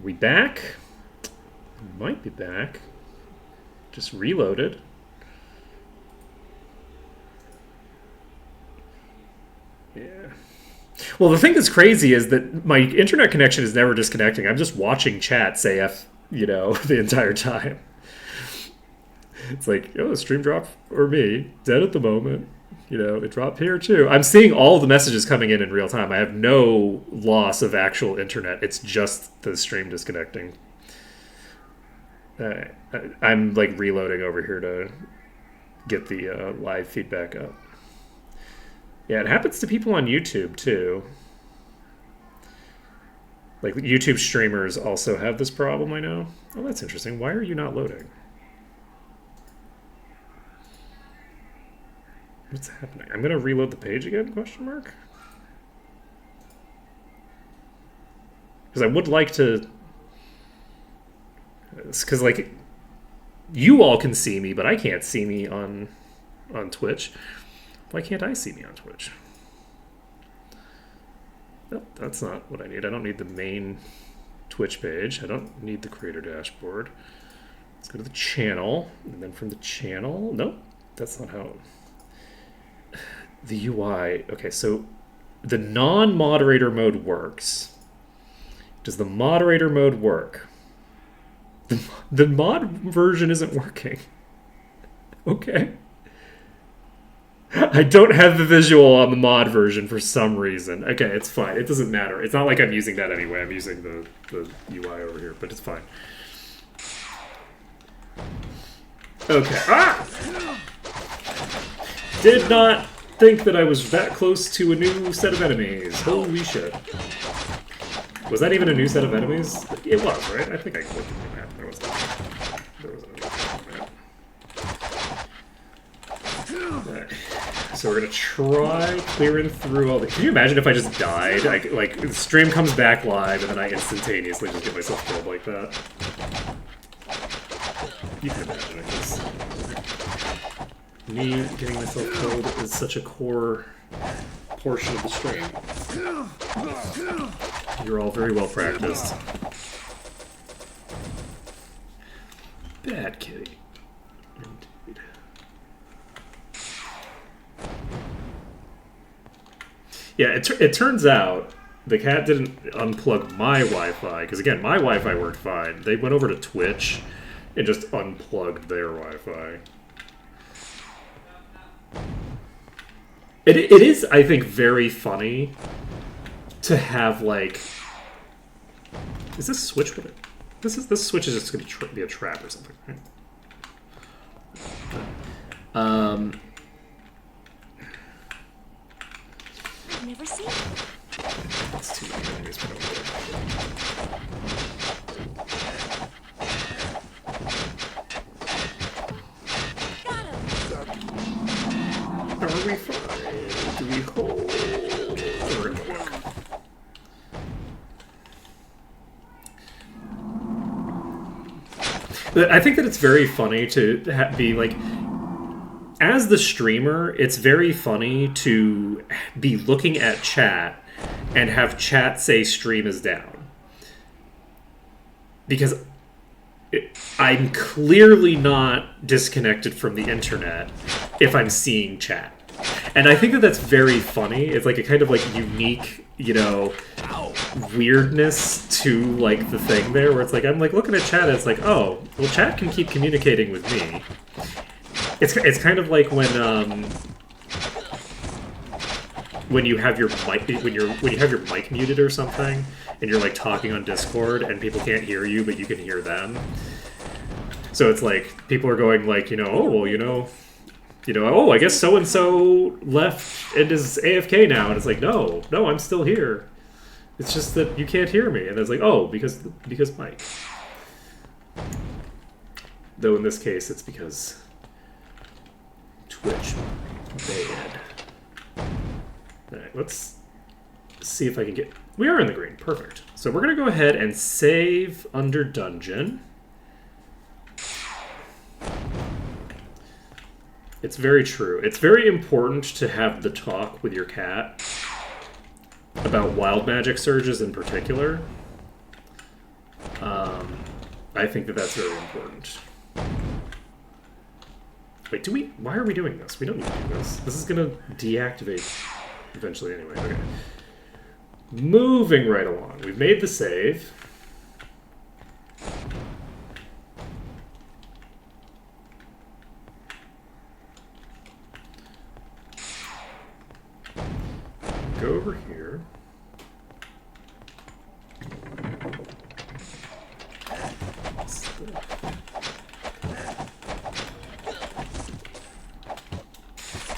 we back? We might be back. Just reloaded. Yeah. Well, the thing that's crazy is that my internet connection is never disconnecting. I'm just watching chat say F, the entire time. It's like, oh, stream drop or me, dead at the moment. It dropped here too. I'm seeing all the messages coming in real time. I have no loss of actual internet. It's just the stream disconnecting. I'm like reloading over here to get the live feedback up. Yeah, it happens to people on YouTube too. Like YouTube streamers also have this problem, I know. Oh, that's interesting. Why are you not loading? What's happening? I'm gonna reload the page again, question mark? Because I would like to... Because, like, you all can see me, but I can't see me on Twitch. Why can't I see me on Twitch? No, that's not what I need. I don't need the main Twitch page. I don't need the creator dashboard. Let's go to the channel. And then from the channel... Nope, that's not how... The UI... Okay, so the non-moderator mode works. Does the moderator mode work? The mod version isn't working. Okay. I don't have the visual on the mod version for some reason. Okay, it's fine. It doesn't matter. It's not like I'm using that anyway. I'm using the UI over here, but it's fine. Okay. Ah! Did not think that I was that close to a new set of enemies. Holy shit. Was that even a new set of enemies? It was, right? I think I clicked on the map. There was a new map. Right. So we're gonna try clearing through all the... Can you imagine if I just died? Like, the stream comes back live and then I instantaneously just get myself killed like that. You can imagine it, because me getting myself killed is such a core portion of the stream. You're all very well practiced. Bad kitty. Indeed. Yeah, it turns out the cat didn't unplug my Wi-Fi, because again, my Wi-Fi worked fine. They went over to Twitch and just unplugged their Wi-Fi. It is, I think, very funny to have, like... Is this switch what it... This switch is just going to be a trap or something, right? I've never seen it. That's too many enemies put over there. Are we fine? Do we hold? We're gonna look. I think that it's very funny to be like, as the streamer, it's very funny to be looking at chat and have chat say stream is down. Because I'm clearly not disconnected from the internet if I'm seeing chat. And I think that that's very funny. It's like a kind of like unique, weirdness to like the thing there where it's like, I'm like looking at chat and it's like, oh, well, chat can keep communicating with me. It's kind of like when you have your mic when you have your mic muted or something and you're like talking on Discord and people can't hear you but you can hear them. So it's like people are going like, oh well, oh, I guess so and so left and is AFK now, and it's like, no, I'm still here. It's just that you can't hear me, and it's like, oh, because Mike. Though in this case, it's because Twitch bad. All right, let's see if I can get. We are in the green, perfect. So we're gonna go ahead and save under dungeon. It's very true. It's very important to have the talk with your cat about wild magic surges in particular. I think that that's very important. Wait, do we? Why are we doing this? We don't need to do this. This is gonna deactivate eventually anyway. Okay. Moving right along. We've made the save. Go over here.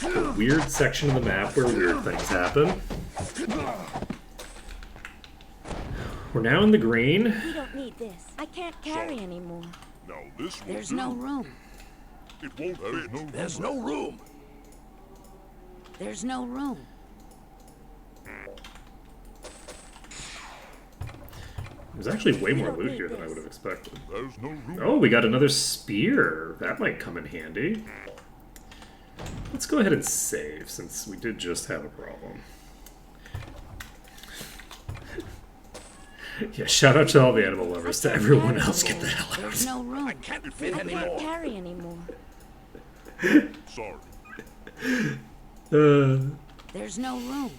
The weird section of the map where weird things happen. We're now in the green. We don't need this. I can't carry anymore. Now this will There's do. no room. It won't fit. There's no room. There's no room. There's actually way We more don't loot need here than I this. would have expected. There's no room. Oh, we got another spear. That might come in handy. Let's go ahead and save, since we did just have a problem. Yeah, shout out to all the animal lovers. To everyone else, get the hell There's out. no room. I can't fit I can't anymore. carry anymore. Sorry. There's no room.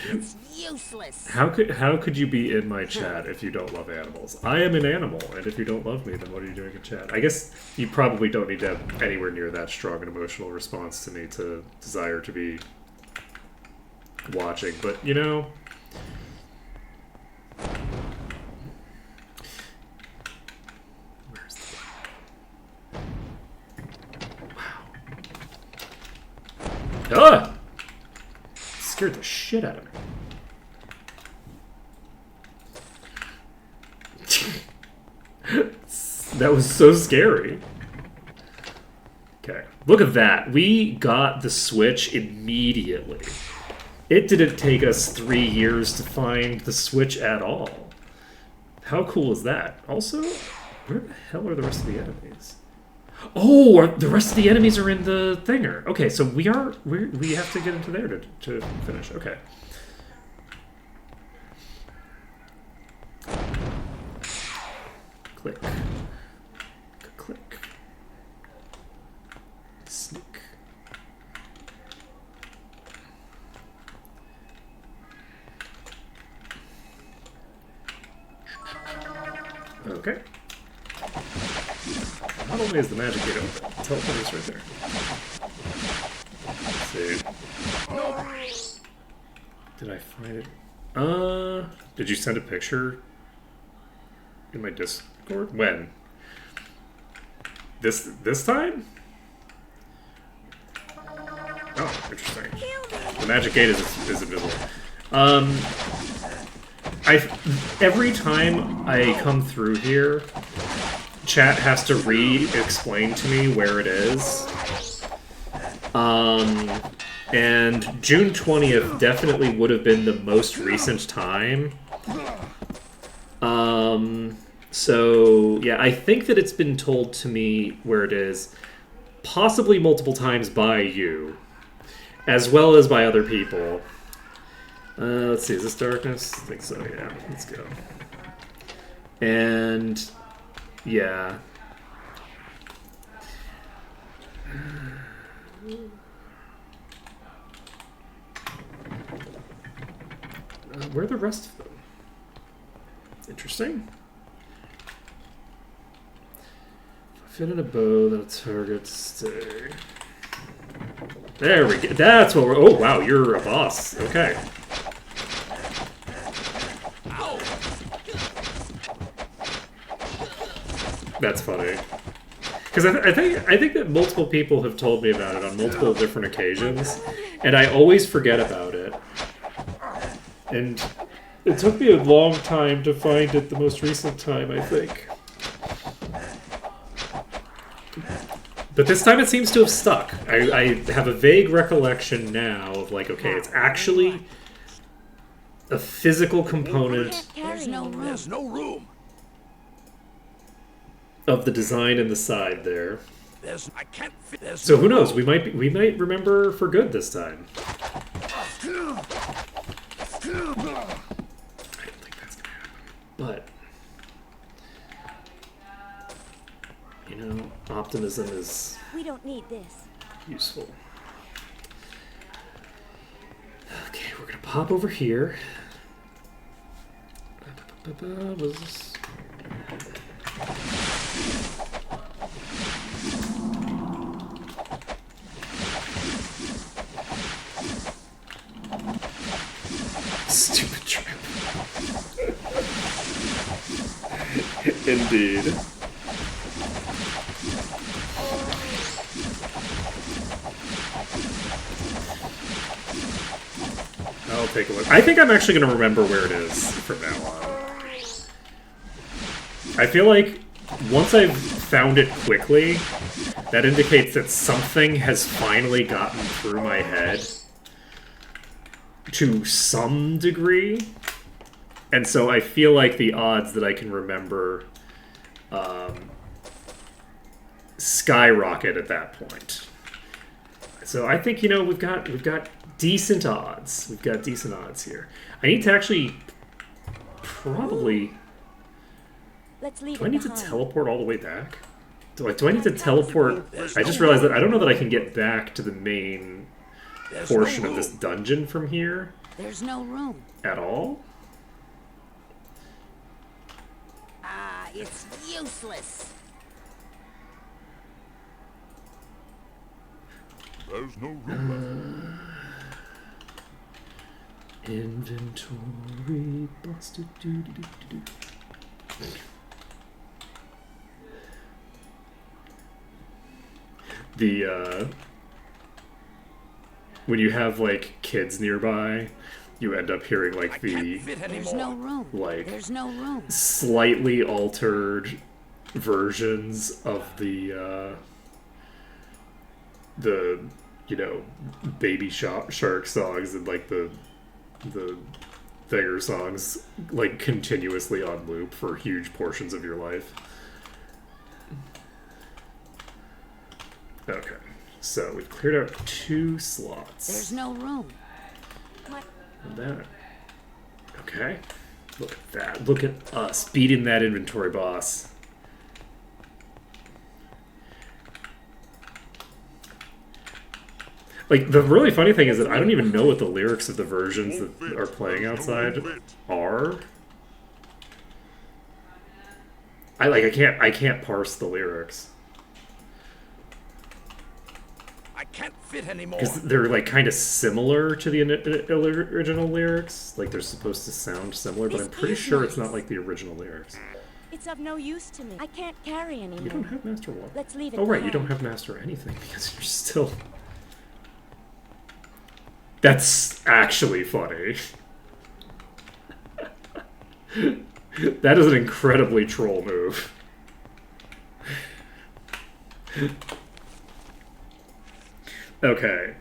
It's useless. How could you be in my chat if you don't love animals? I am an animal, and if you don't love me, then what are you doing in chat? I guess you probably don't need to have anywhere near that strong an emotional response to me to desire to be watching, but you know. Where's the... Wow. Ah! Scared the shit out of me. That was so scary. Okay, look at that. We got the Switch immediately. It didn't take us 3 years to find the Switch at all. How cool is that? Also, where the hell are the rest of the enemies? Oh, the rest of the enemies are in the thinger. Okay, so we have to get into there to finish. Okay. Click. Click. Sneak. Okay. Not only is the magic gate open, teleporter's right there. Let's see. Did I find it? Did you send a picture in my Discord? When? This time? Oh, interesting. The magic gate is invisible. Every time I come through here, chat has to re-explain to me where it is. And June 20th definitely would have been the most recent time. So, yeah, I think that it's been told to me where it is, possibly multiple times by you, as well as by other people. Let's see, is this darkness? I think so, yeah. Let's go. And, yeah. Where are the rest of them? Interesting. Fit in a bow, then a target stay. There we go. That's what we're... Oh, wow, you're a boss. Okay. That's funny. Because I think that multiple people have told me about it on multiple different occasions, and I always forget about it. And it took me a long time to find it the most recent time, I think. But this time it seems to have stuck. I have a vague recollection now of like, okay, it's actually a physical component There's no room. There's no room. of the design in the side there. I can't fit. There's So who knows? We might remember for good this time. Optimism is We don't need this. useful. Okay, we're gonna pop over here. What is this? Stupid trap. Indeed. I'll take a look. I think I'm actually going to remember where it is from now on. I feel like once I've found it quickly, that indicates that something has finally gotten through my head to some degree. And so I feel like the odds that I can remember skyrocket at that point. So I think, you know, we've got decent odds. We've got decent odds here. I need to actually probably... Let's leave Do I it need to behind. teleport all the way back? Do I need to teleport? I just realized that I don't know that I can get back to the main portion of this dungeon from here There's no room. at all. Ah, it's useless. There's no room Inventory busted. The when you have like kids nearby, you end up hearing like the There's no room. like There's no room. slightly altered versions of the you know, Baby Shark songs and like the Thanger songs like continuously on loop for huge portions of your life. Okay, so we've cleared out 2 slots. There's no room. And that. Okay, look at that. Look at us beating that inventory boss. Like, the really funny thing is that I don't even know what the lyrics of the versions that are playing outside are. I can't parse the lyrics. I can't fit anymore. Because they're, like, kind of similar to the original lyrics. Like, they're supposed to sound similar, but I'm pretty sure it's not like the original lyrics. It's of no use to me. I can't carry anymore. You don't have Master what? Let's leave it Oh, right, you behind. don't have Master anything, because you're still... That's actually funny. That is an incredibly troll move. Okay.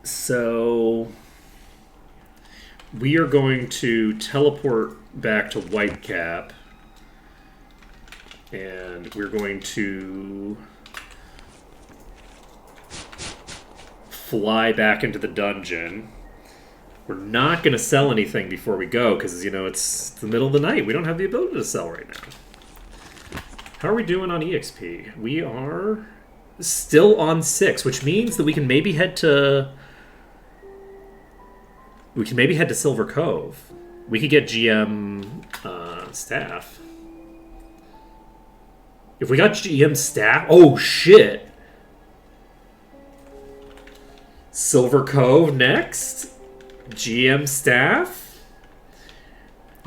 So... we are going to teleport back to Whitecap. And we're going to... fly back into the dungeon. We're not going to sell anything before we go, because, you know, it's the middle of the night. We don't have the ability to sell right now. How are we doing on EXP? We are still on 6, which means that we can maybe head to... we can maybe head to Silver Cove. We could get GM staff. If we got GM staff... oh, shit! Silver Cove next. GM staff.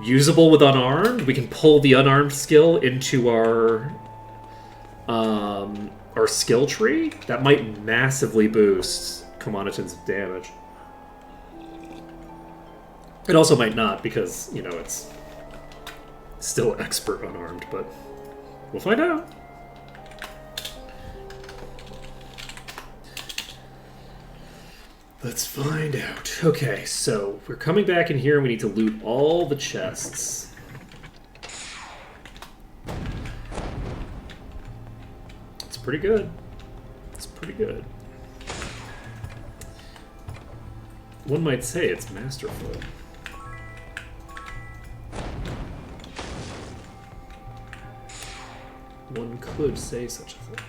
Usable with unarmed. We can pull the unarmed skill into our skill tree. That might massively boost Commoniton's damage. It also might not, because, you know, it's still expert unarmed, but we'll find out. Let's find out. Okay, so we're coming back in here and we need to loot all the chests. It's pretty good. It's pretty good. One might say it's masterful. One could say such a thing.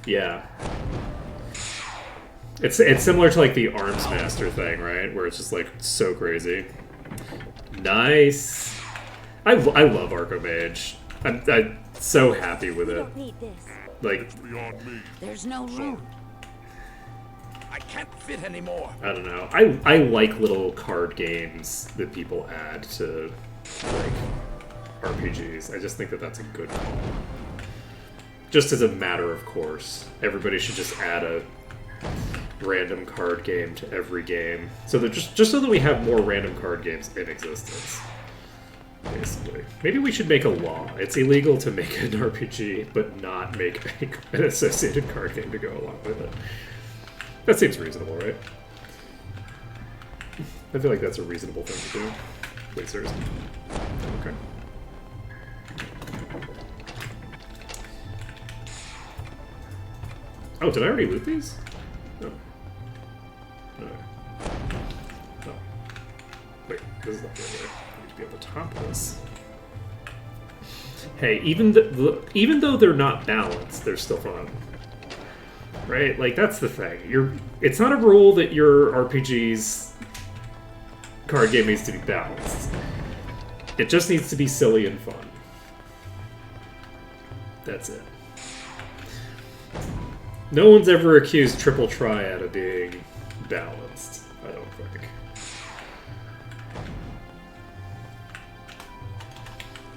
Yeah. It's similar to like the Arms Master thing, right? Where it's just like so crazy. Nice. I love Arcomage. I'm so happy with We it. don't need this. Like, Beyond me. There's no room. I can't fit anymore. I don't know. I like little card games that people add to like RPGs. I just think that that's a good call. Just as a matter of course, everybody should just add a random card game to every game, so that just so that we have more random card games in existence. Basically, maybe we should make a law. It's illegal to make an RPG, but not make an associated card game to go along with it. That seems reasonable, right? I feel like that's a reasonable thing to do. Wait, seriously. Okay. Oh, did I already loot these? No. No. Oh. Wait, this is not the right way. I need to be on the top of this. Hey, even though they're not balanced, they're still fun. Right? Like, that's the thing. It's not a rule that your RPG's card game needs to be balanced. It just needs to be silly and fun. That's it. No one's ever accused Triple Triad of being balanced, I don't think.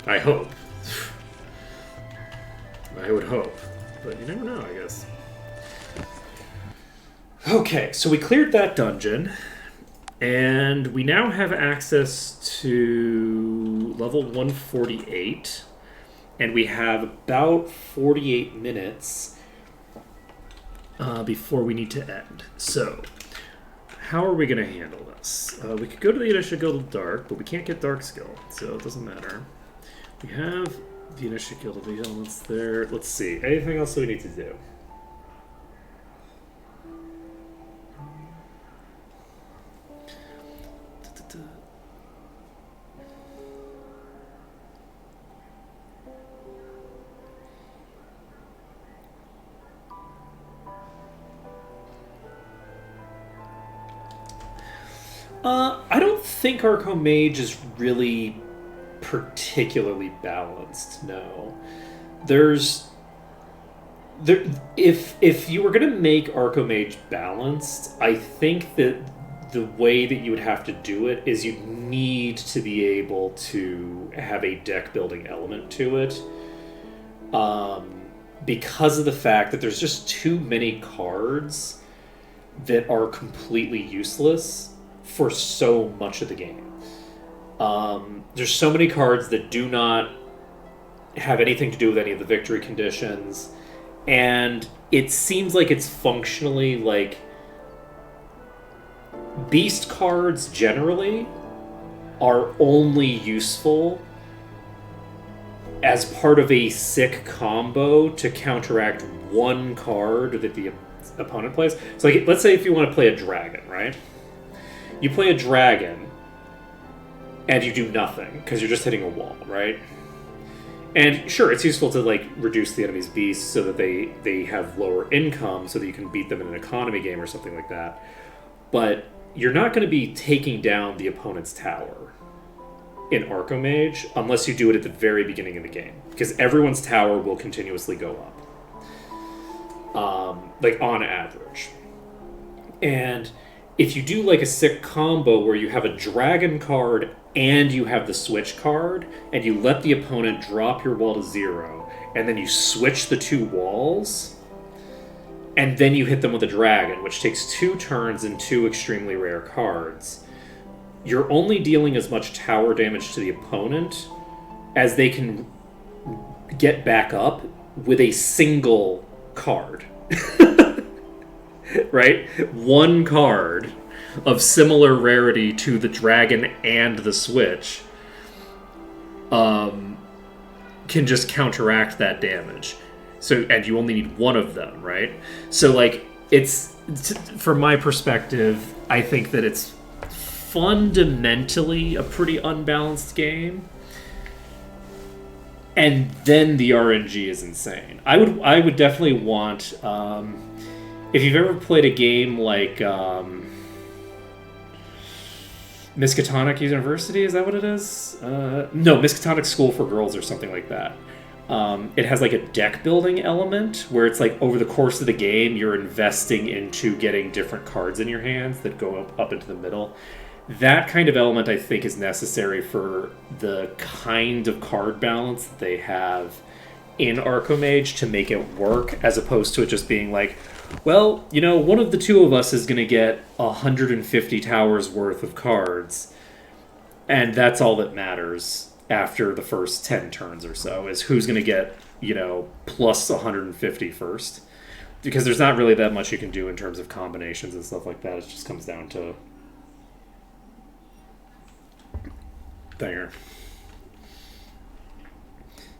I hope. I would hope. But you never know, I guess. Okay, so we cleared that dungeon, and we now have access to level 148, and we have about 48 minutes before we need to end. So, how are we going to handle this? We could go to the Initiate Guild of Dark, but we can't get Dark Skill, so it doesn't matter. We have the Initiate Guild of the Elements there. Let's see. Anything else that we need to do? I don't think Arcomage is really particularly balanced. No, if you were gonna make Arcomage balanced, I think that the way that you would have to do it is you need to be able to have a deck building element to it, because of the fact that there's just too many cards that are completely useless for so much of the game. There's so many cards that do not have anything to do with any of the victory conditions, and it seems like it's functionally like beast cards generally are only useful as part of a sick combo to counteract one card that the opponent plays. So like, let's say if you want to play a dragon, right? You play a dragon, and you do nothing, because you're just hitting a wall, right? And sure, it's useful to like reduce the enemy's beasts so that they have lower income, so that you can beat them in an economy game or something like that. But you're not going to be taking down the opponent's tower in Arcomage unless you do it at the very beginning of the game, because everyone's tower will continuously go up, like on average. And if you do like a sick combo where you have a dragon card and you have the switch card, and you let the opponent drop your wall to 0, and then you switch the 2 walls, and then you hit them with a dragon, which takes 2 turns and 2 extremely rare cards, you're only dealing as much tower damage to the opponent as they can get back up with a single card. Right? One card of similar rarity to the dragon and the switch can just counteract that damage. So, and you only need one of them, right? So, like, it's from my perspective, I think that it's fundamentally a pretty unbalanced game. and then the RNG is insane. I would definitely want, if you've ever played a game like Miskatonic University, is that what it is? No, Miskatonic School for Girls or something like that. It has like a deck building element where it's like over the course of the game you're investing into getting different cards in your hands that go up into the middle. That kind of element I think is necessary for the kind of card balance that they have in Arcomage to make it work, as opposed to it just being like, well, you know, one of the two of us is going to get 150 towers worth of cards, and that's all that matters after the first 10 turns or so, is who's going to get, you know, plus 150 first. Because there's not really that much you can do in terms of combinations and stuff like that. It just comes down to Thinger.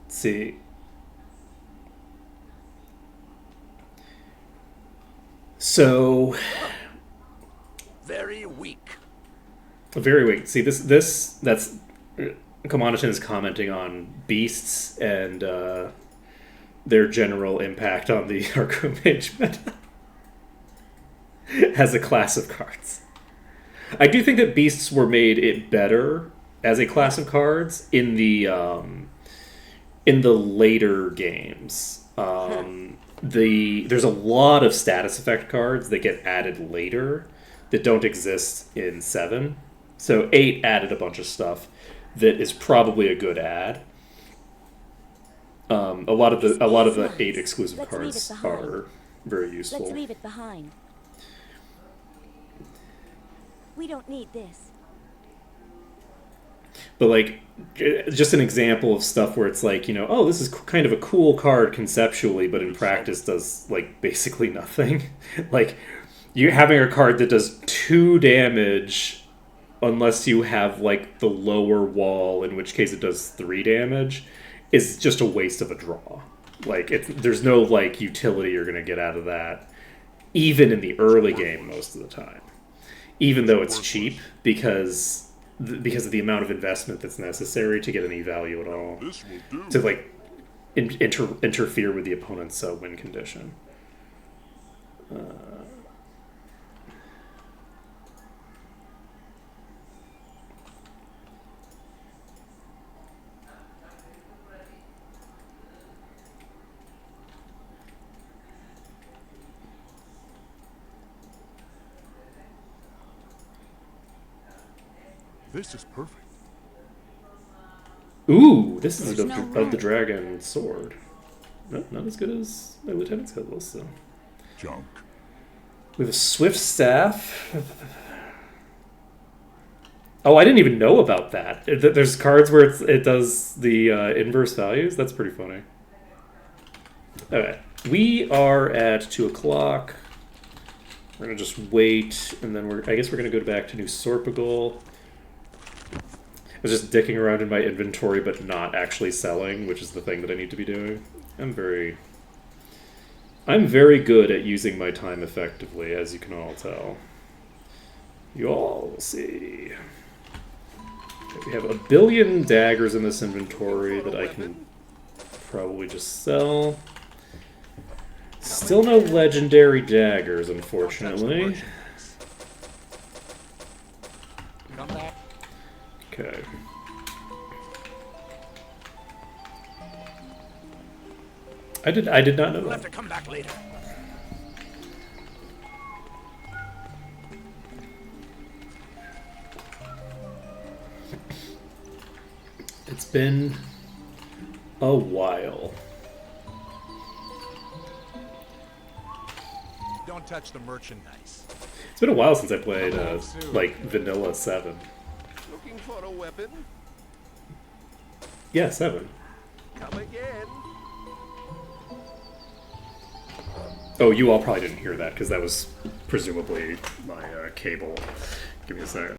Let's see. So Very weak. very weak. See, that's Kamanaton is commenting on beasts and their general impact on the Arcomage meta as a class of cards. I do think that beasts were made it better as a class of cards in the later games. There's a lot of status effect cards that get added later that don't exist in 7. So 8 added a bunch of stuff that is probably a good add. A lot of the 8 exclusive Let's leave it cards behind. are very useful. Let's leave it behind. We don't need this. But like, just an example of stuff where it's like, you know, oh, this is kind of a cool card conceptually, but in practice does like basically nothing. Like, you having a card that does 2 damage unless you have like the lower wall, in which case it does 3 damage, is just a waste of a draw. Like, there's no like utility you're gonna get out of that, even in the early game most of the time. Even though it's cheap, because of the amount of investment that's necessary to get any value at all, This will do. to like interfere with the opponent's win condition. This is perfect. Ooh, this is There's no of room. the dragon sword. No, not as good as my lieutenant's cutlass, though. Junk. We have a swift staff. Oh, I didn't even know about that. There's cards where it does the inverse values. That's pretty funny. Okay, we are at 2 o'clock. We're gonna just wait, and then I guess we're gonna go back to New Sorpigal. I was just dicking around in my inventory, but not actually selling, which is the thing that I need to be doing. I'm very good at using my time effectively, as you can all tell. You all will see. Okay, we have 1 billion daggers in this inventory that I can probably just sell. Still no legendary daggers, unfortunately. Come back. Okay. I did not know We'll have that. to come back later. It's been a while. Don't touch the merchandise. It's been a while since I played like Vanilla 7. Looking for a weapon? Yeah, 7. Come again. Oh, you all probably didn't hear that because that was presumably my cable. Give me a second.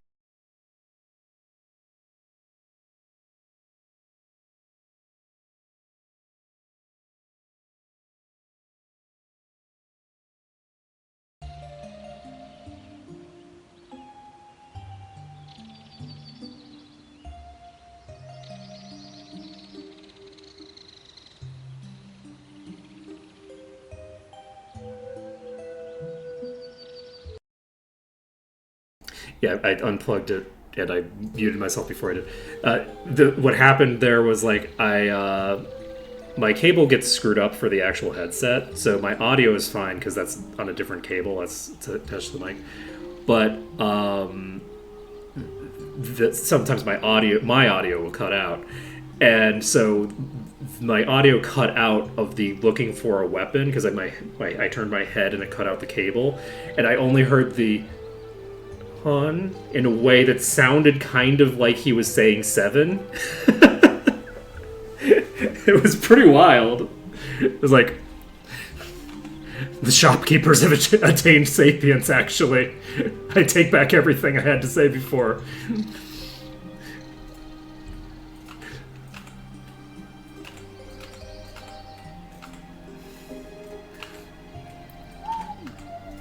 Yeah, I unplugged it and I muted myself before I did. What happened there was like my cable gets screwed up for the actual headset, so my audio is fine because that's on a different cable. That's to attach to the mic. But sometimes my audio will cut out, and so my audio cut out of the looking for a weapon because I turned my head and it cut out the cable, and I only heard the hun in a way that sounded kind of like he was saying 7. It was pretty wild. It was like, the shopkeepers have attained sapience, actually. I take back everything I had to say before.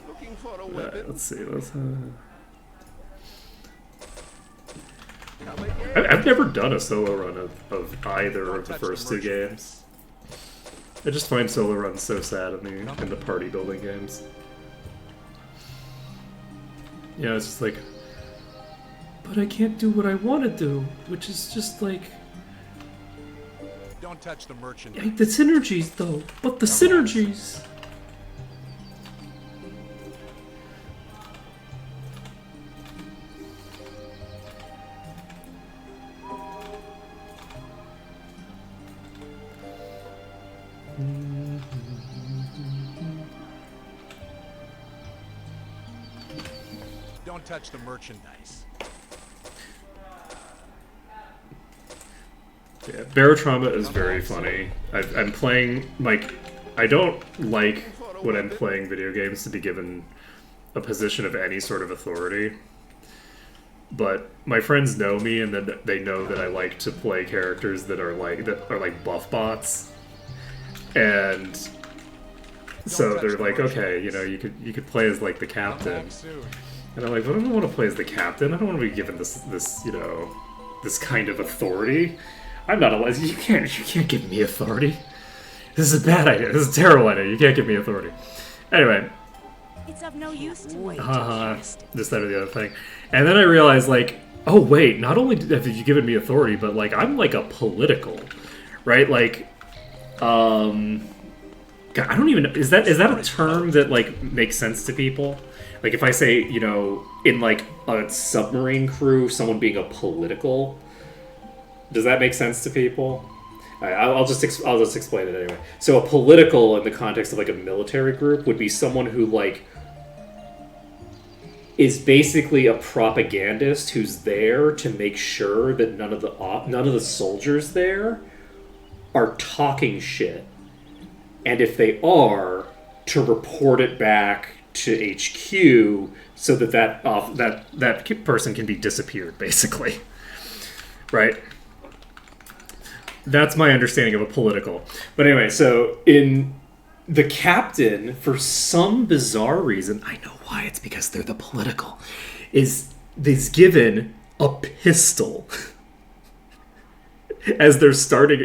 Looking for a weapon. Let's see. Come again. I've never done a solo run of either of the first two games. I just find solo runs so sad in the party building games. Yeah, it's just like, but I can't do what I want to do, which is just like, Don't touch the merchandise. the synergies though. But the synergies. Don't touch the merchandise. Yeah, Barotrauma is very funny. I'm playing, like, I don't like when I'm playing video games to be given a position of any sort of authority. But my friends know me, and then they know that I like to play characters that are like buff bots. And so they're like, okay, you know, you could play as like the captain. Back soon. And I'm like, well, I don't want to play as the captain. I don't want to be given this you know, this kind of authority. I'm not allowed. You can't give me authority. This is a bad idea. This is a terrible idea. You can't give me authority. Anyway, It's of no use to Wait, this, that, or the other thing. And then I realized, like, oh wait, not only have you given me authority, but like I'm like a political, right? Like, God, I don't even know. Is that a term that like makes sense to people? Like if I say, you know, in like a submarine crew, someone being a political, does that make sense to people? I'll just explain it anyway. So a political in the context of like a military group would be someone who like is basically a propagandist who's there to make sure that none of the soldiers there are talking shit, and if they are, to report it back to HQ so that that person can be disappeared, basically, right? That's my understanding of a political. But anyway, so in the captain, for some bizarre reason, I know why, it's because they're the political, is given a pistol as their starting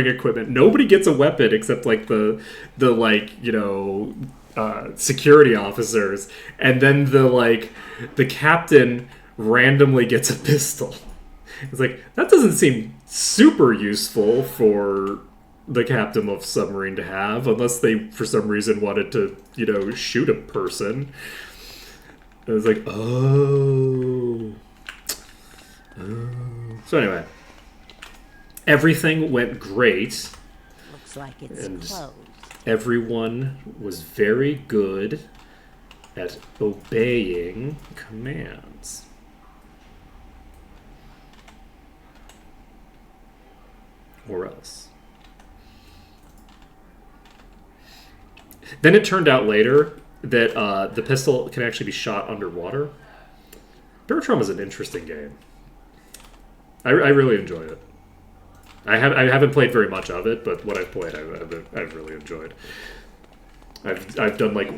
equipment. Nobody gets a weapon except like the like, you know, security officers, and then the captain randomly gets a pistol. It's like, that doesn't seem super useful for the captain of submarine to have, unless they, for some reason, wanted to, you know, shoot a person. And it was like, oh. So anyway, everything went great. Looks like it's And closed. everyone was very good at obeying commands. Or else. Then it turned out later that the pistol can actually be shot underwater. Barotrauma is an interesting game. I really enjoy it. I haven't played very much of it, but what I've played, I've really enjoyed. I've done like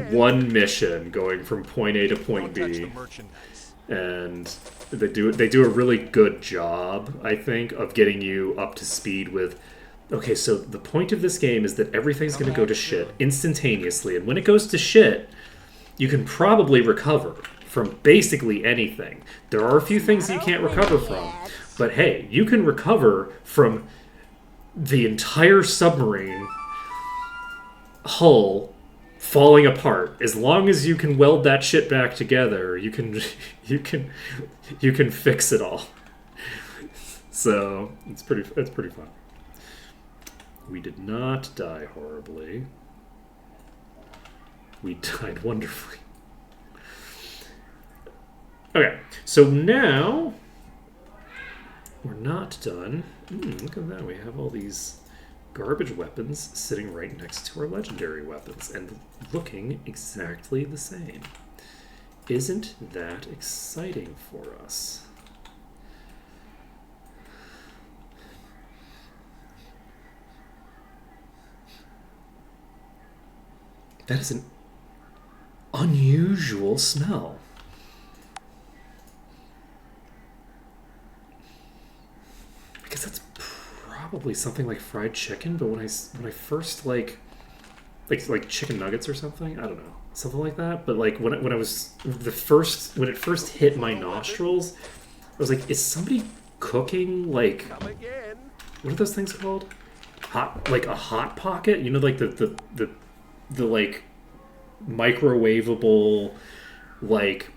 one mission going from point A to point Don't touch B, the merchandise. and they do a really good job, I think, of getting you up to speed with Okay, so the point of this game is that everything's going to go to shit instantaneously, and when it goes to shit, you can probably recover from basically anything. There are a few things that you can't recover from, but hey, you can recover from the entire submarine hull falling apart. As long as you can weld that shit back together, you can you can fix it all. So it's pretty fun. We did not die horribly. We died wonderfully. Okay, so now we're not done. Look at that. We have all these garbage weapons sitting right next to our legendary weapons and looking exactly the same. Isn't that exciting for us? That is an unusual smell. I guess that's probably something like fried chicken, but when I first like chicken nuggets or something, I don't know, something like that. But like when I was when it first hit my nostrils, I was like, is somebody cooking like Come again. what are those things called? Like a hot pocket, you know, like the like microwavable, like,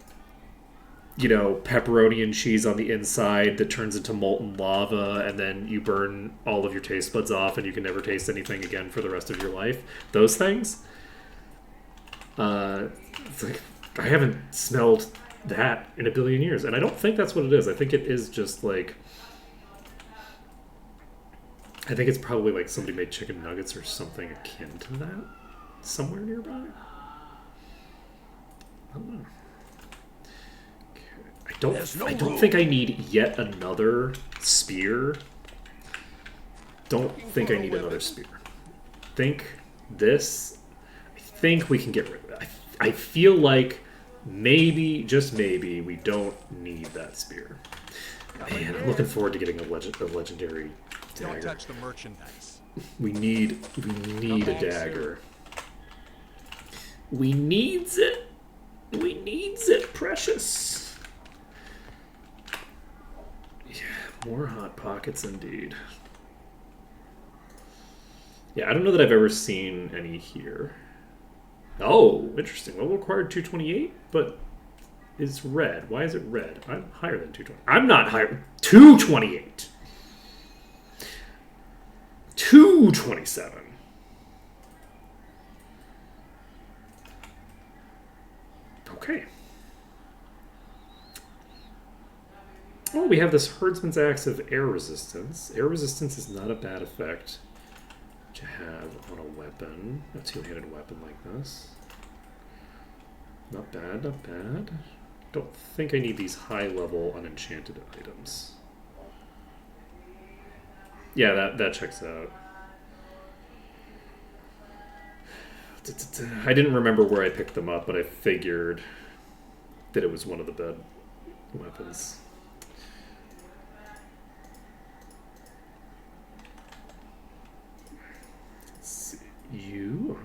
you know, pepperoni and cheese on the inside that turns into molten lava, and then you burn all of your taste buds off and you can never taste anything again for the rest of your life. Those things. It's like, I haven't smelled that in a billion years, and I don't think that's what it is. I think it is just like, I think it's probably like somebody made chicken nuggets or something akin to that somewhere nearby. I don't know. I don't think I need yet another spear. Don't think I need another spear. Think this. I think we can get rid of it. I feel like maybe, just maybe, we don't need that spear. Man, I'm looking forward to getting a legendary dagger. Don't touch the merchandise. We need a dagger. We needs it. We needs it, precious. Yeah, more hot pockets indeed. Yeah, I don't know that I've ever seen any here. Oh, interesting. Well, required 228, but it's red. Why is it red? I'm higher than 220. I'm not higher. 228. 227. Okay. Oh, we have this Herdsman's Axe of air resistance. Air resistance is not a bad effect to have on a weapon, a two-handed weapon like this. Not bad, not bad. Don't think I need these high-level unenchanted items. Yeah, that checks out. I didn't remember where I picked them up, but I figured that it was one of the bed weapons. Let's see. You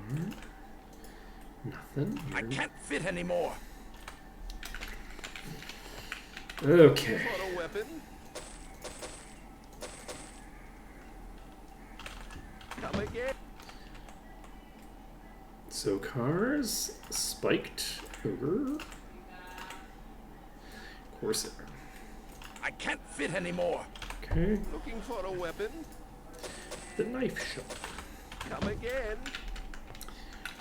are nothing. I can't fit anymore. Okay. For a weapon. Come again. So cars, spiked ogre, corsair. I can't fit anymore. Okay, Looking for a weapon. the knife shop. Come again.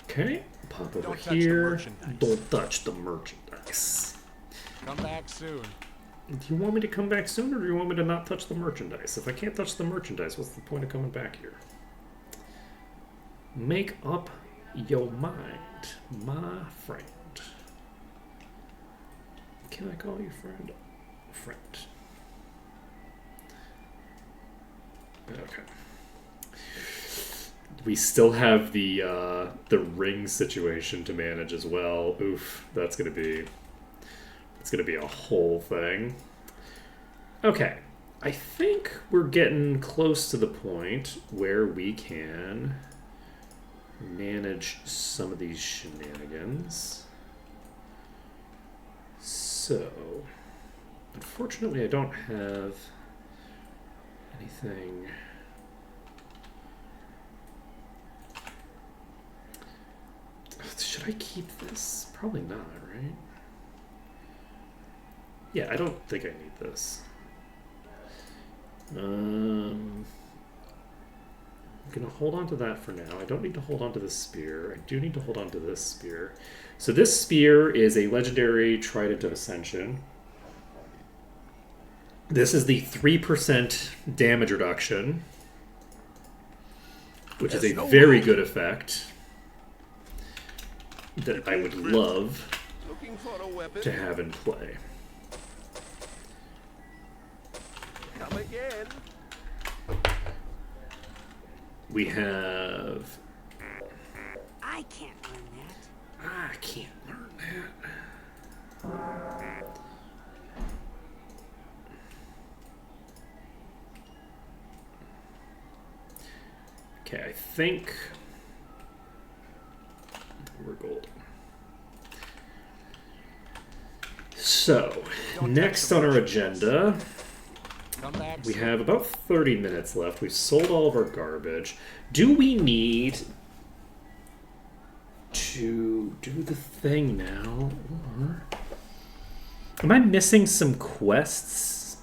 Okay, pop over Don't touch the here. merchandise. Don't touch the merchandise. Come back soon. Do you want me to come back soon, or do you want me to not touch the merchandise? If I can't touch the merchandise, what's the point of coming back here? Make up your mind, my friend. Can I call you friend? Friend. Okay. We still have the ring situation to manage as well. Oof, it's gonna be a whole thing. Okay, I think we're getting close to the point where we can manage some of these shenanigans. So, unfortunately, I don't have anything. Should I keep this? Probably not, right? Yeah, I don't think I need this. I'm gonna hold on to that for now. I don't need to hold on to this spear. I do need to hold on to this spear. So this spear is a legendary Trident of Ascension. This is the 3% damage reduction, which is a very good effect that I would love Looking for a weapon. to have in play. Come again. We have... I can't learn that. I can't learn that. Okay, I think we're golden. So, next on our agenda, Come back we soon. have about 30 minutes left. We've sold all of our garbage. Do we need to do the thing now? Or am I missing some quests?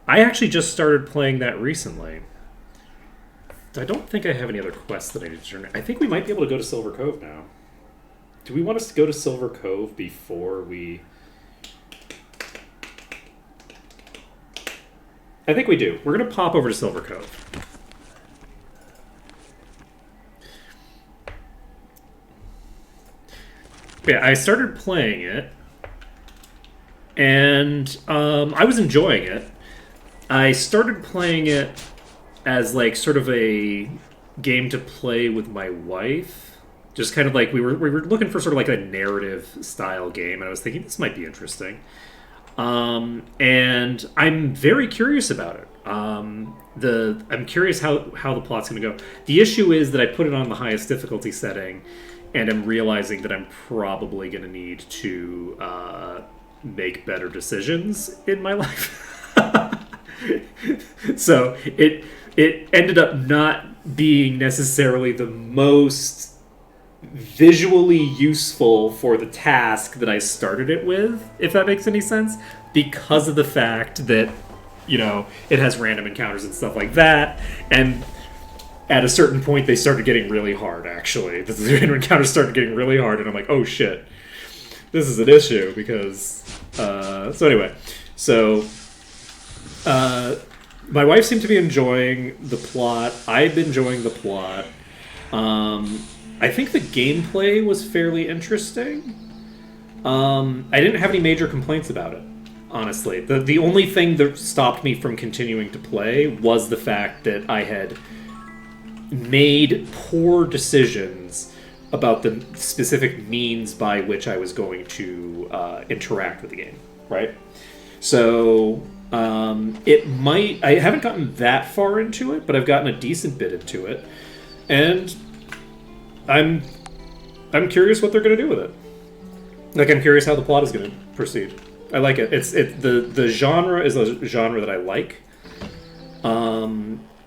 I actually just started playing that recently. I don't think I have any other quests that I need to turn. I think we might be able to go to Silver Cove now. Do we want us to go to Silver Cove before we... I think we do. We're going to pop over to Silver Cove. Yeah, I started playing it, and I was enjoying it. I started playing it as like sort of a game to play with my wife. Just kind of like we were looking for sort of like a narrative style game, and I was thinking this might be interesting. And I'm very curious about it. I'm curious how the plot's going to go. The issue is that I put it on the highest difficulty setting, and I'm realizing that I'm probably going to need to make better decisions in my life. So it ended up not being necessarily the most visually useful for the task that I started it with, if that makes any sense, because of the fact that, you know, it has random encounters and stuff like that, and at a certain point they started getting really hard, actually. The random encounters started getting really hard, and I'm like, oh shit, this is an issue, because... so anyway, my wife seemed to be enjoying the plot. I've been enjoying the plot. I think the gameplay was fairly interesting. I didn't have any major complaints about it, honestly. The only thing that stopped me from continuing to play was the fact that I had made poor decisions about the specific means by which I was going to interact with the game, right? So... I haven't gotten that far into it, but I've gotten a decent bit into it, and I'm curious what they're going to do with it. Like, I'm curious how the plot is going to proceed. I like it. The genre is a genre that I like.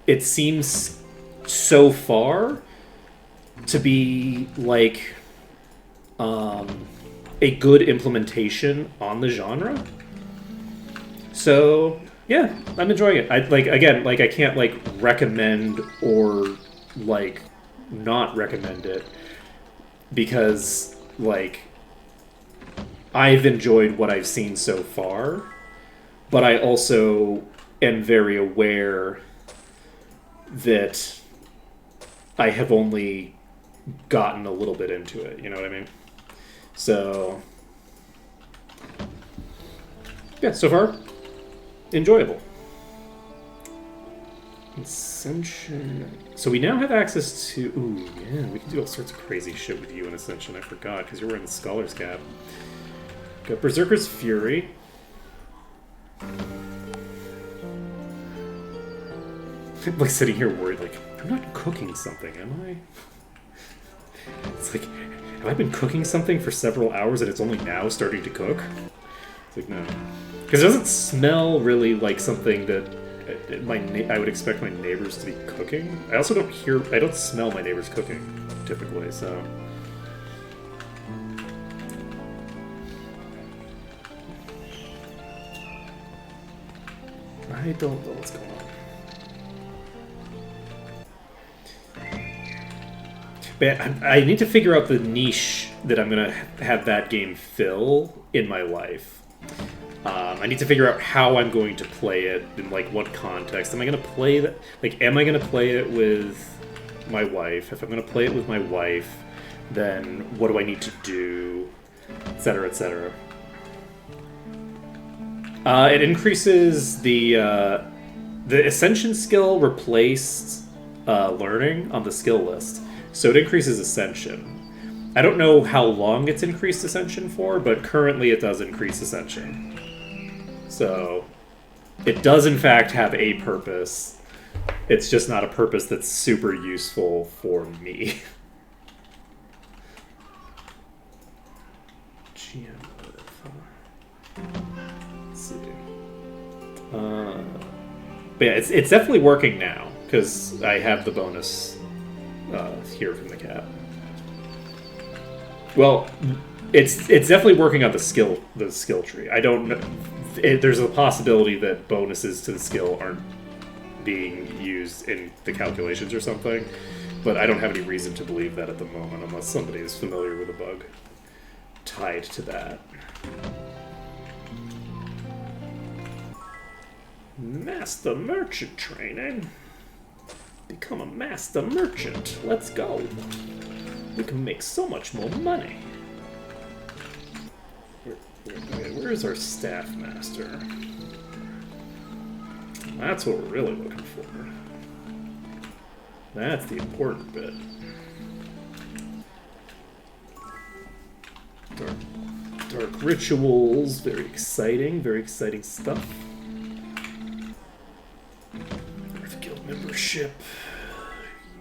It seems so far to be like a good implementation on the genre. So yeah, I'm enjoying it. I can't like recommend or like not recommend it because like I've enjoyed what I've seen so far, but I also am very aware that I have only gotten a little bit into it, you know what I mean? So yeah, so far enjoyable. Ascension. So we now have access to... Ooh, yeah, we can do all sorts of crazy shit with you in Ascension. I forgot, because you're wearing the Scholar's Cap. Got Berserker's Fury. I'm like sitting here worried, like, I'm not cooking something, am I? It's like, have I been cooking something for several hours and it's only now starting to cook? It's like, no. Because it doesn't smell really like something that I would expect my neighbors to be cooking. I also I don't smell my neighbors cooking, typically, so... I don't know what's going on. But I need to figure out the niche that I'm going to have that game fill in my life. I need to figure out how I'm going to play it, in like what context. Am I going to play that? Like, am I going to play it with my wife? If I'm going to play it with my wife, then what do I need to do? Etc., etc. It increases the Ascension skill replaced learning on the skill list, so it increases Ascension. I don't know how long it's increased Ascension for, but currently it does increase Ascension. So it does in fact have a purpose. It's just not a purpose that's super useful for me. Let's see. But yeah, it's definitely working now because I have the bonus here from the cat. Well, it's definitely working on the skill tree. I don't know. There's a possibility that bonuses to the skill aren't being used in the calculations or something, but I don't have any reason to believe that at the moment, unless somebody is familiar with a bug tied to that. Master Merchant training. Become a Master Merchant. Let's go. We can make so much more money. Where's our Staff Master? That's what we're really looking for. That's the important bit. Dark rituals. Very exciting stuff. Earth Guild membership.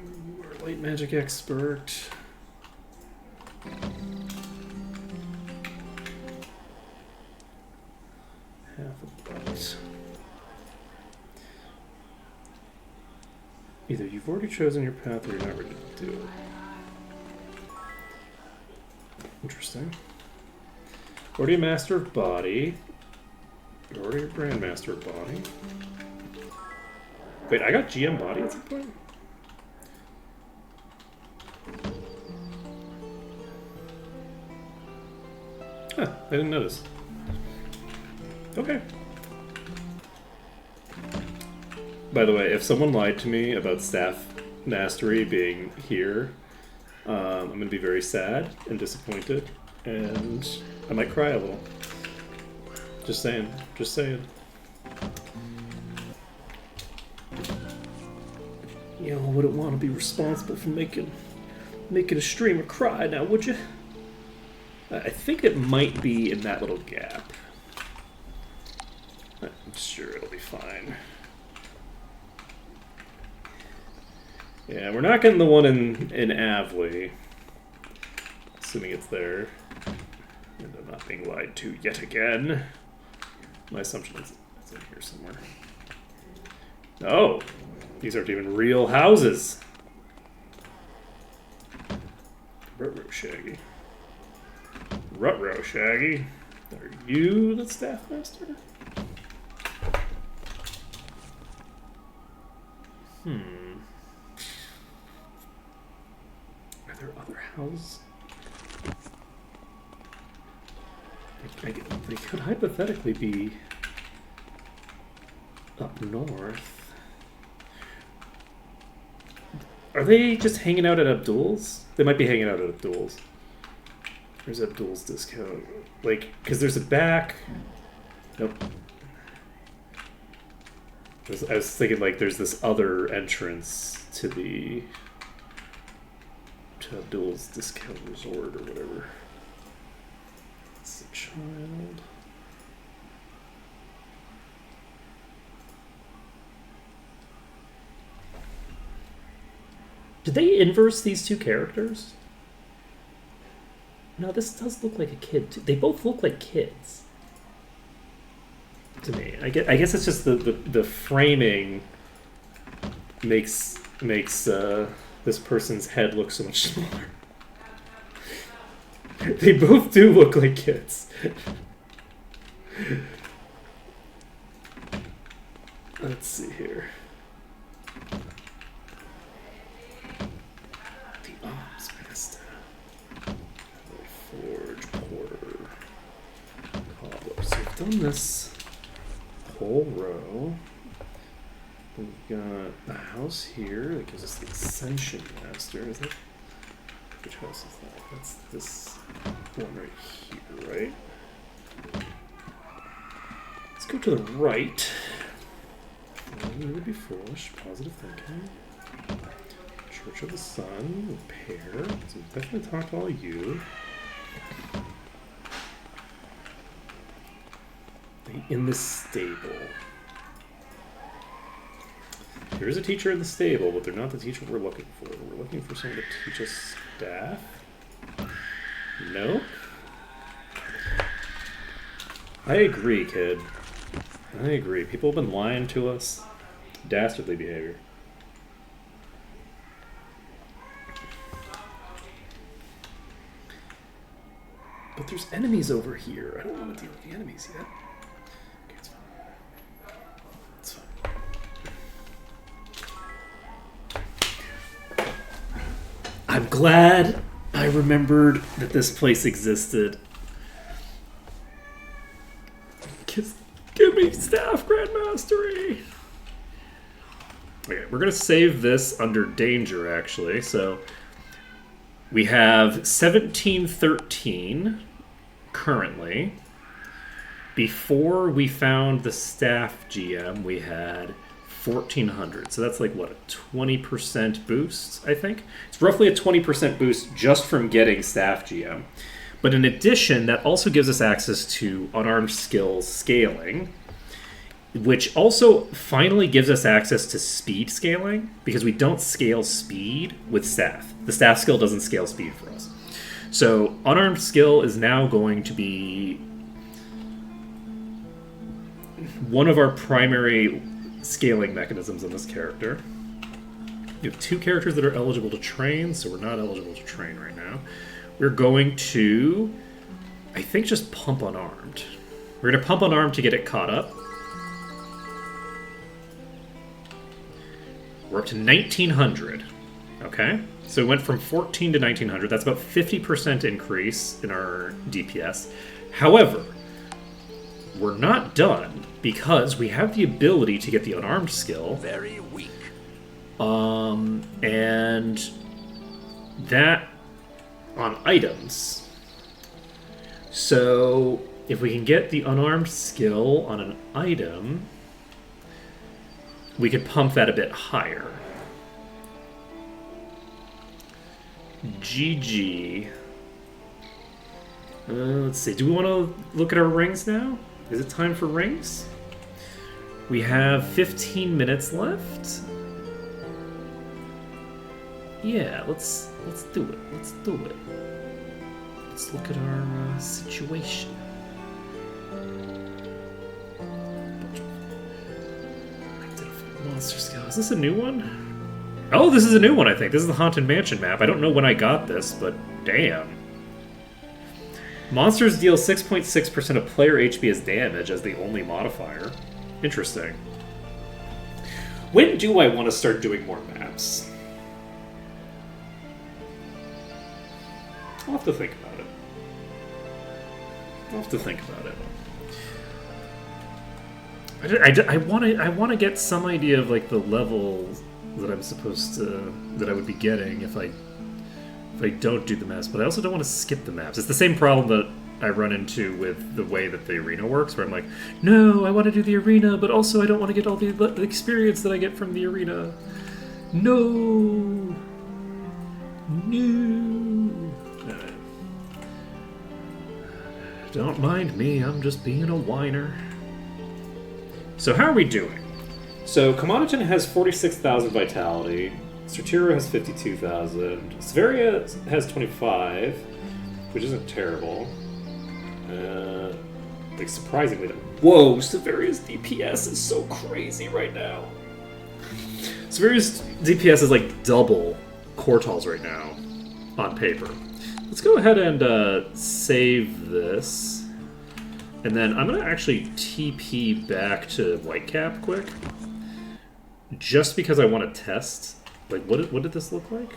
You are a light magic expert. Half a butt. Either you've already chosen your path or you're not ready to do it. Interesting. Already a master of body. You're already a grandmaster of body. Wait, I got GM body at some point? Huh, I didn't notice. Okay. By the way, if someone lied to me about staff mastery being here, I'm going to be very sad and disappointed, and I might cry a little. Just saying. Just saying. Y'all wouldn't want to be responsible for making a streamer cry now, would you? I think it might be in that little gap. I'm sure it'll be fine. Yeah, we're not getting the one in Avley. Assuming it's there. And I'm not being lied to yet again. My assumption is it's in here somewhere. Oh! These aren't even real houses! Ruh-roh, Shaggy. Ruh-roh, Shaggy. Are you the staff master? Are there other houses? They could hypothetically be up north. Are they just hanging out at Abdul's? They might be hanging out at Abdul's. Where's Abdul's discount? Like, because there's a back... Nope. I was thinking, like, there's this other entrance to Abdul's Discount Resort or whatever. It's a child. Did they inverse these two characters? No, this does look like a kid too. They both look like kids to me. I guess it's just the framing makes this person's head look so much smaller. They both do look like kids. Let's see here. The Ops Master. Forge, Porter, Cobbler. So we've done this whole row. We've got the house here that gives us the Ascension Master, is it? Which house is that? That's this one right here, right? Let's go to the right. You would be foolish. Positive thinking. Church of the Sun. Repair. So we've definitely talked to all of you. In the stable. There is a teacher in the stable, but they're not the teacher we're looking for. We're looking for someone to teach us staff. Nope. I agree, kid. I agree. People have been lying to us. Dastardly behavior. But there's enemies over here. I don't want to deal with the enemies yet. Okay, it's fine. It's fine. I'm glad I remembered that this place existed. Give me staff grand mastery. Okay, we're gonna save this under danger actually. So we have 1713 currently. Before we found the staff GM, we had 1400. So that's like what, a 20% boost, I think? It's roughly a 20% boost just from getting staff GM. But in addition, that also gives us access to unarmed skills scaling, which also finally gives us access to speed scaling, because we don't scale speed with staff. The staff skill doesn't scale speed for us. So unarmed skill is now going to be one of our primary scaling mechanisms in this character. You have two characters that are eligible to train, so we're not eligible to train right now. We're going to, I think, just pump unarmed. We're going to pump unarmed to get it caught up. We're up to 1900. Okay? So we went from 14 to 1900. That's about 50% increase in our DPS. However, we're not done because we have the ability to get the unarmed skill. Very weak. And that on items. So if we can get the unarmed skill on an item, we could pump that a bit higher. GG. Let's see. Do we want to look at our rings now? Is it time for rings? We have 15 minutes left. Yeah, let's do it. Let's do it. Let's look at our situation. Monster skill. Is this a new one? Oh, this is a new one, I think. This is the Haunted Mansion map. I don't know when I got this, but damn. Monsters deal 6.6% of player HP as damage as the only modifier. Interesting. When do I want to start doing more maps? I'll have to think about it. I'll have to think about it. I want to get some idea of like the level that I'm supposed to, that I would be getting if I don't do the maps, but I also don't want to skip the maps. It's the same problem that I run into with the way that the arena works, where I'm like, no, I want to do the arena, but also I don't want to get all the experience that I get from the arena. No. Don't mind me, I'm just being a whiner. So how are we doing? So Commoditon has 46,000 vitality, Sortiro has 52,000. Severia has 25, which isn't terrible. Like, surprisingly, whoa, Severia's DPS is so crazy right now. Severia's DPS is like double Cortal's right now on paper. Let's go ahead and save this. And then I'm going to actually TP back to Whitecap quick. Just because I want to test. Like, what did this look like?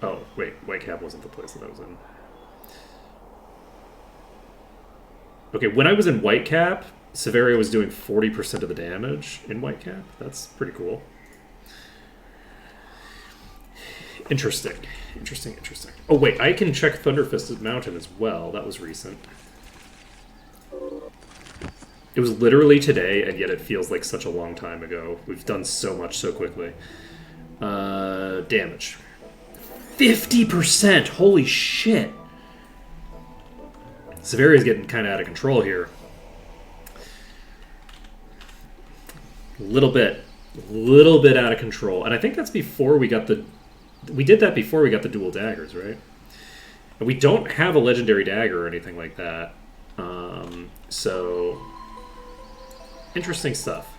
Oh, wait, Whitecap wasn't the place that I was in. Okay, when I was in Whitecap, Severia was doing 40% of the damage in Whitecap. That's pretty cool. Interesting. Interesting. Oh, wait, I can check Thunderfisted Mountain as well. That was recent. It was literally today, and yet it feels like such a long time ago. We've done so much so quickly. Damage. 50%! Holy shit! Severia's getting kind of out of control here. A little bit out of control. And I think that's before we got the... We did that before we got the dual daggers, right? And we don't have a legendary dagger or anything like that. So... Interesting stuff.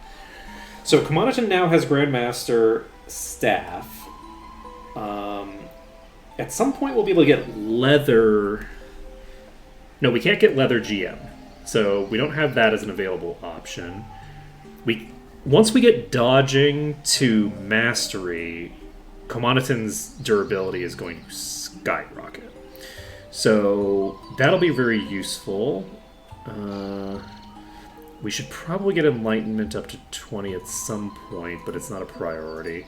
So Kamanaton now has Grandmaster Staff. At some point we'll be able to get Leather... No, we can't get Leather GM. So we don't have that as an available option. Once we get Dodging to Mastery, Kamanaton's durability is going to skyrocket. So that'll be very useful. We should probably get Enlightenment up to 20 at some point, but it's not a priority.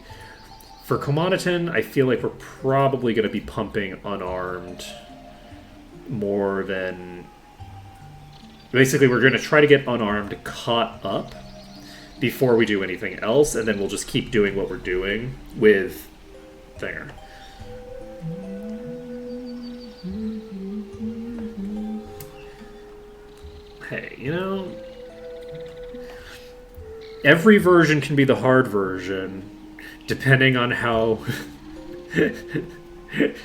For Kamanaton, I feel like we're probably going to be pumping Unarmed more than... Basically, we're going to try to get Unarmed caught up before we do anything else, and then we'll just keep doing what we're doing with Thinger. Hey, you know... Every version can be the hard version, depending on how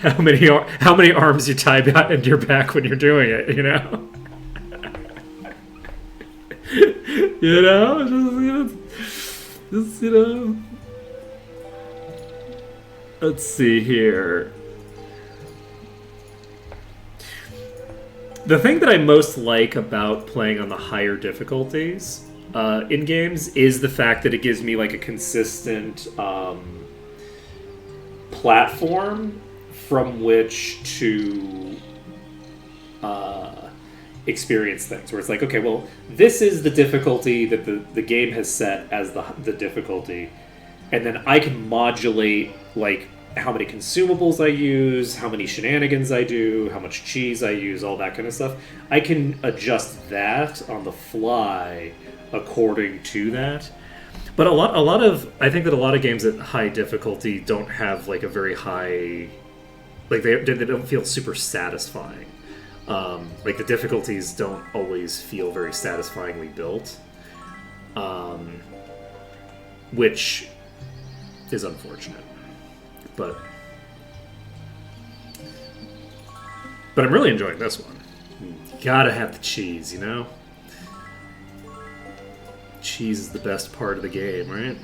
how many arms you tie into your back when you're doing it. You know, just you know. Let's see here. The thing that I most like about playing on the higher difficulties in games is the fact that it gives me like a consistent platform from which to experience things. Where it's like, okay, well, this is the difficulty that the game has set as the difficulty, and then I can modulate like how many consumables I use, how many shenanigans I do, how much cheese I use, all that kind of stuff. I can adjust that on the fly according to that. But I think that a lot of games at high difficulty don't have like a very high, like they don't feel super satisfying. Like the difficulties don't always feel very satisfyingly built, which is unfortunate. But I'm really enjoying this one. You gotta have the cheese, you know? Cheese is the best part of the game, right?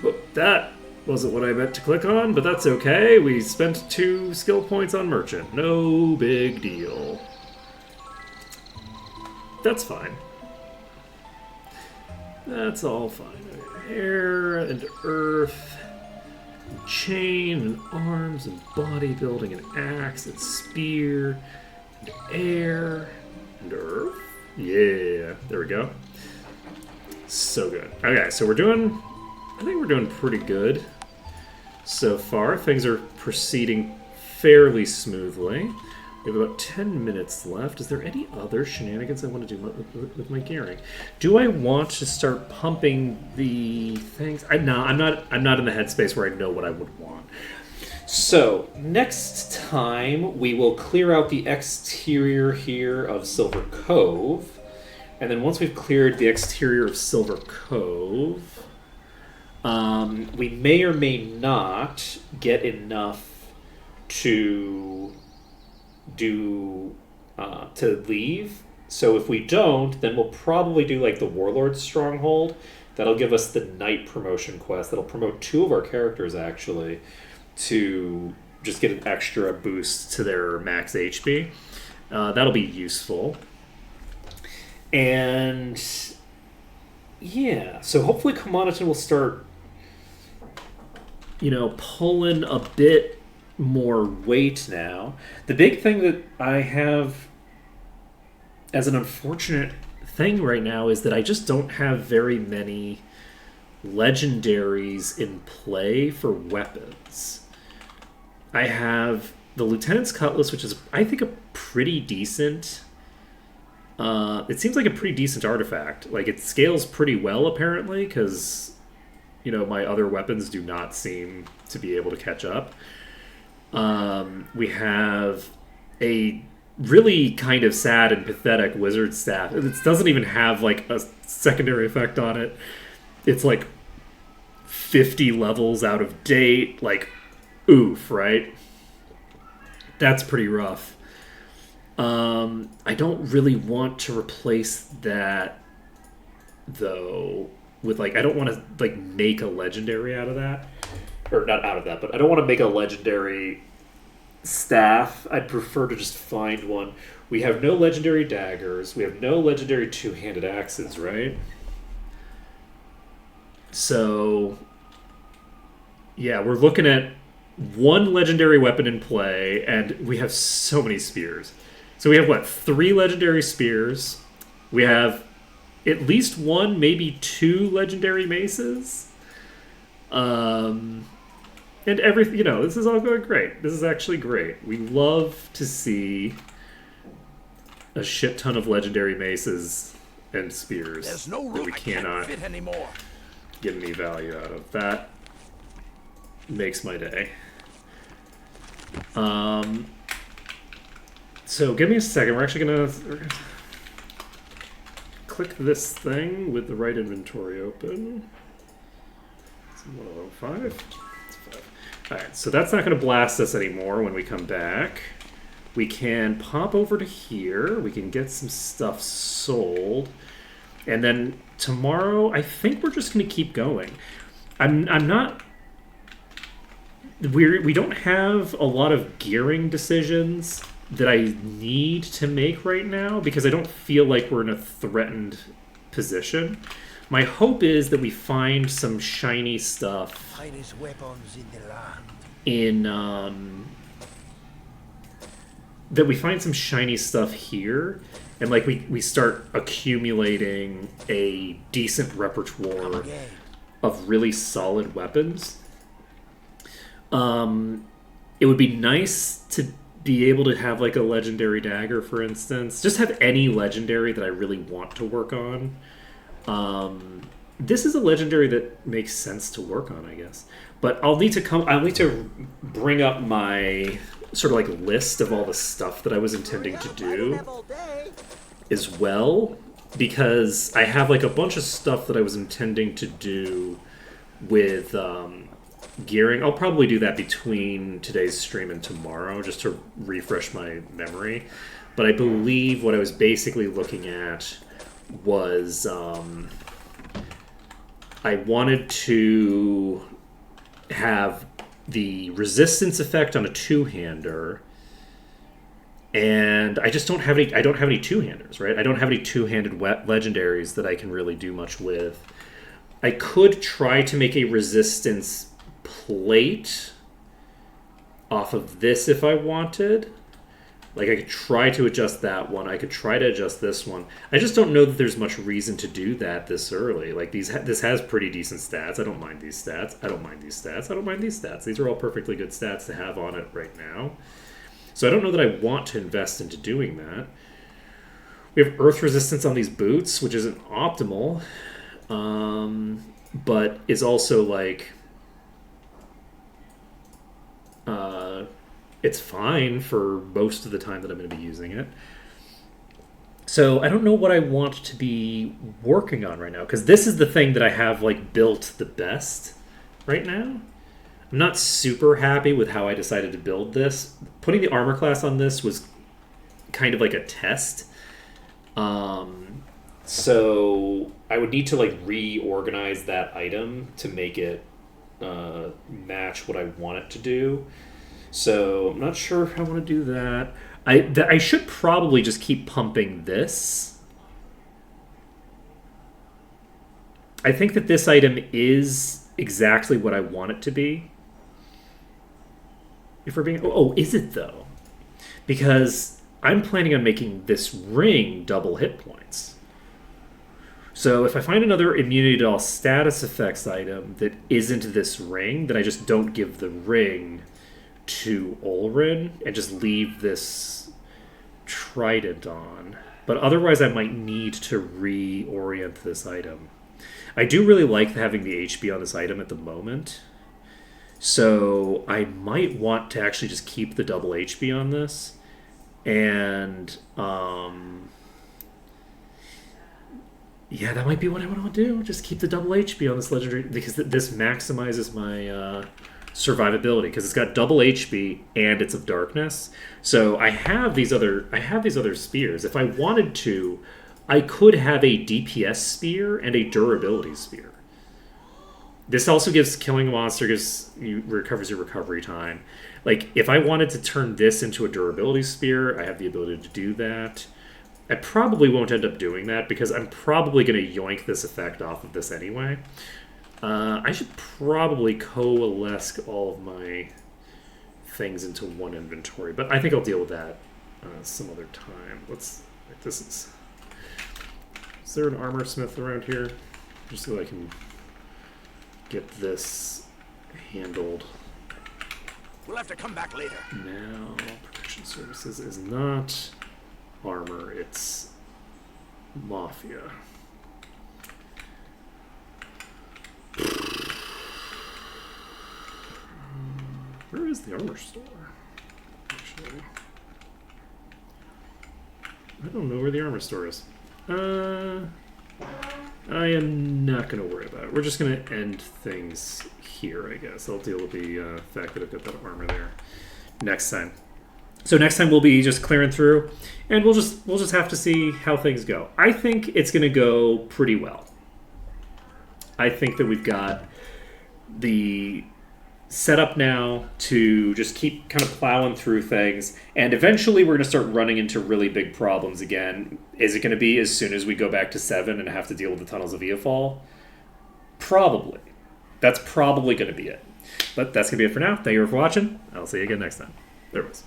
Whoop, that wasn't what I meant to click on, but that's okay. We spent 2 skill points on Merchant. No big deal. That's fine. That's all fine. Air and earth, and chain and arms and bodybuilding and axe and spear and air and earth. Yeah, there we go. So good. Okay, so I think we're doing pretty good so far. Things are proceeding fairly smoothly. We have about 10 minutes left. Is there any other shenanigans I want to do with my gearing? Do I want to start pumping the things? I'm not in the headspace where I know what I would want. So next time we will clear out the exterior here of Silver Cove, and then once we've cleared the exterior of Silver Cove, We may or may not get enough to do to leave. So if we don't, then we'll probably do like the Warlord's Stronghold. That'll give us the Knight promotion quest. That'll promote 2 of our characters actually to just get an extra boost to their max HP. That'll be useful. And yeah, so hopefully Commoditon will start, pulling a bit more weight now. The big thing that I have as an unfortunate thing right now is that I just don't have very many legendaries in play for weapons. I have the Lieutenant's Cutlass, which is, I think, a pretty decent... it seems like a pretty decent artifact. Like, it scales pretty well, apparently, because, my other weapons do not seem to be able to catch up. We have a really kind of sad and pathetic Wizard Staff. It doesn't even have, like, a secondary effect on it. It's, like, 50 levels out of date. Like, oof, right? That's pretty rough. I don't really want to replace that, though, with, like, I don't want to, like, make a legendary out of that. Or not out of that, but I don't want to make a legendary staff. I'd prefer to just find one. We have no legendary daggers. We have no legendary two-handed axes, right? So, yeah, we're looking at one legendary weapon in play, and we have so many spears. So we have, 3 legendary spears. We have at least 1, maybe 2 legendary maces. And everything, this is all going great. This is actually great. We love to see a shit ton of legendary maces and spears There's no that room. we I can't cannot fit anymore. get any value out of. That makes my day. So give me a second. We're gonna click this thing with the right inventory open. It's 105. It's 5. Alright, so that's not going to blast us anymore when we come back. We can pop over to here. We can get some stuff sold. And then tomorrow, I think we're just going to keep going. I'm not... We don't have a lot of gearing decisions that I need to make right now because I don't feel like we're in a threatened position. My hope is that we find some shiny stuff Finest weapons in the land. that we find some shiny stuff here, and like we start accumulating a decent repertoire of really solid weapons. It would be nice to be able to have like a legendary dagger, for instance. Just have any legendary that I really want to work on. This is a legendary that makes sense to work on, I guess. But I'll need to bring up my sort of like list of all the stuff that I was intending to do as well, because I have like a bunch of stuff that I was intending to do with gearing. I'll probably do that between today's stream and tomorrow just to refresh my memory. But I believe what I was basically looking at was I wanted to have the resistance effect on a two-hander, and I just don't have any. I don't have any two-handers, right? I don't have any two-handed legendaries that I can really do much with. I could try to make a resistance plate off of this if I wanted. Like, I could try to adjust that one. I could try to adjust this one. I just don't know that there's much reason to do that this early. Like, this has pretty decent stats. I don't mind these stats. I don't mind these stats. I don't mind these stats. These are all perfectly good stats to have on it right now. So I don't know that I want to invest into doing that. We have earth resistance on these boots, which isn't optimal. But is also, like... it's fine for most of the time that I'm going to be using it. So I don't know what I want to be working on right now, because this is the thing that I have like built the best right now. I'm not super happy with how I decided to build this. Putting the armor class on this was kind of like a test. So I would need to like reorganize that item to make it match what I want it to do. So I'm not sure if I want to do that. I should probably just keep pumping this. I think that this item is exactly what I want it to be. If we're being... Oh, is it though? Because I'm planning on making this ring double hit points. So if I find another immunity to all status effects item that isn't this ring, then I just don't give the ring to Olrin and just leave this trident on. But otherwise I might need to reorient this item. I do really like having the HP on this item at the moment. So I might want to actually just keep the double HP on this. And yeah, that might be what I want to do. Just keep the double HP on this legendary, because this maximizes my survivability, because it's got double HP and it's of darkness. So I have these other spears. If I wanted to, I could have a DPS spear and a durability spear. This also gives killing a monster, recovers your recovery time. Like, if I wanted to turn this into a durability spear, I have the ability to do that. I probably won't end up doing that because I'm probably going to yoink this effect off of this anyway. I should probably coalesce all of my things into one inventory, but I think I'll deal with that some other time. Is there an armor smith around here? Just so I can get this handled. We'll have to come back later. Now, protection services is not armor, it's mafia. Where is the armor store? Actually, I don't know where the armor store is. I am not going to worry about it. We're just going to end things here, I guess. I'll deal with the fact that I've got that armor there next time. So next time we'll be just clearing through, and we'll just have to see how things go. I think it's going to go pretty well. I think that we've got the setup now to just keep kind of plowing through things, and eventually we're going to start running into really big problems again. Is it going to be as soon as we go back to 7 and have to deal with the tunnels of Eofall? Probably. That's probably going to be it. But that's going to be it for now. Thank you for watching. I'll see you again next time. There it was.